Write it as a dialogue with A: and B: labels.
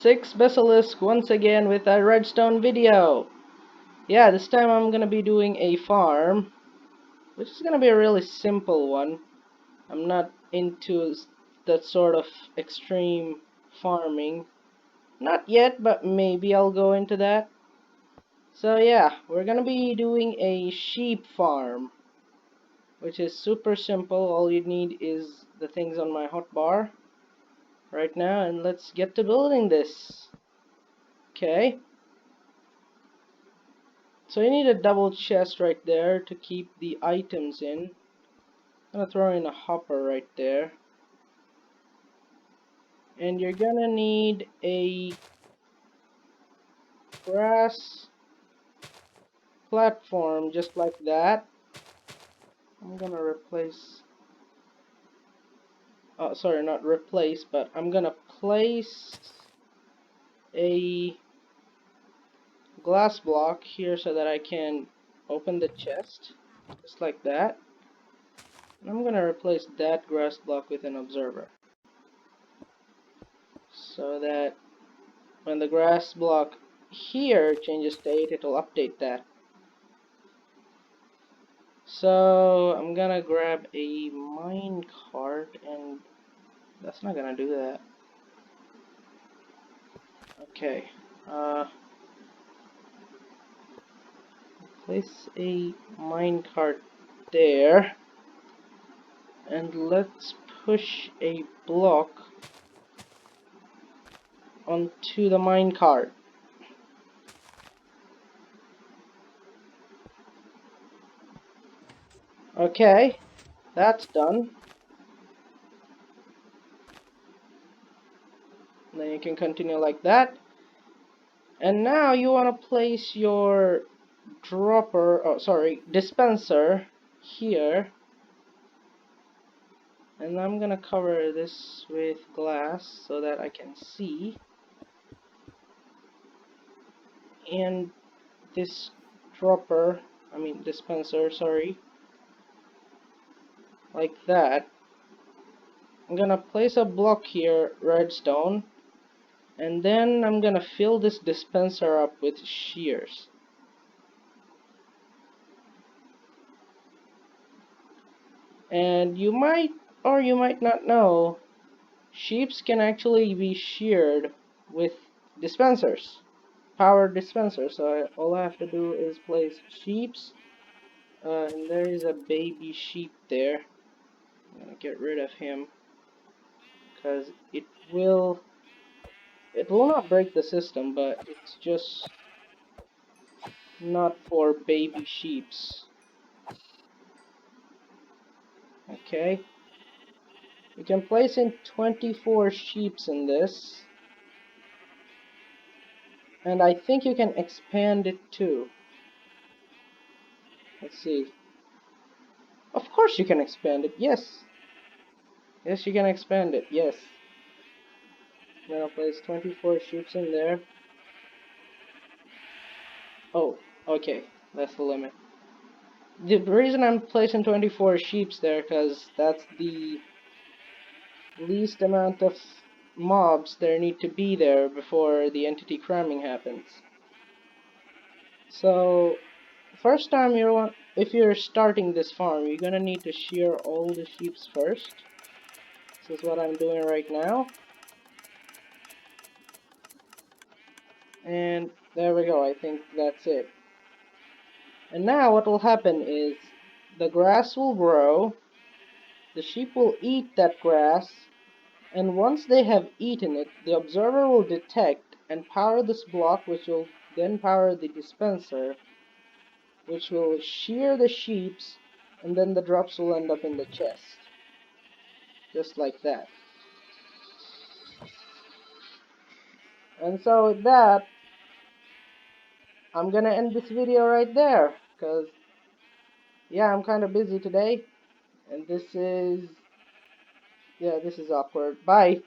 A: Six Basilisk once again with a redstone video. Yeah, this time I'm gonna be doing a farm, which is gonna be a really simple one. I'm not into that sort of extreme farming. Not yet, but maybe I'll go into that. So yeah, we're gonna be doing a sheep farm, which is super simple. All you need is the things on my hotbar right now, and let's get to building this. Okay. So you need a double chest right there to keep the items in. I'm gonna throw in a hopper right there. And you're gonna need a grass platform just like that. I'm gonna replace, oh sorry, not replace, but I'm gonna place a glass block here so that I can open the chest just like that. And I'm gonna replace that grass block with an observer so that when the grass block here changes state, it'll update that. So I'm gonna grab a mine cart, and that's not gonna do that. Okay, place a mine cart there, and let's push a block onto the mine cart. Okay, that's done. And then you can continue like that. And now you want to place your dispenser here. And I'm gonna cover this with glass so that I can see. And this dispenser, sorry, like that. I'm gonna place a block here, redstone, and then I'm gonna fill this dispenser up with shears. And you might or you might not know, sheeps can actually be sheared with dispensers, power dispensers. So all I have to do is place sheeps, and there is a baby sheep there. I'm gonna get rid of him because it will not break the system, but it's just not for baby sheeps. Okay, you can place in 24 sheeps in this, and I think you can expand it too. Let's see. Of course you can expand it. Yes, yes, you can expand it. Yes. I'm gonna place 24 sheeps in there. Oh, okay, that's the limit. The reason I'm placing 24 sheeps there, because that's the least amount of mobs there need to be there before the entity cramming happens. So, first time if you're starting this farm, you're gonna need to shear all the sheeps first. This is what I'm doing right now. And there we go, I think that's it. And now what will happen is the grass will grow, the sheep will eat that grass, and once they have eaten it, the observer will detect and power this block, which will then power the dispenser, which will shear the sheeps, and then the drops will end up in the chest. Just like that. And so with that, I'm gonna end this video right there, because, yeah, I'm kind of busy today, and this is awkward. Bye!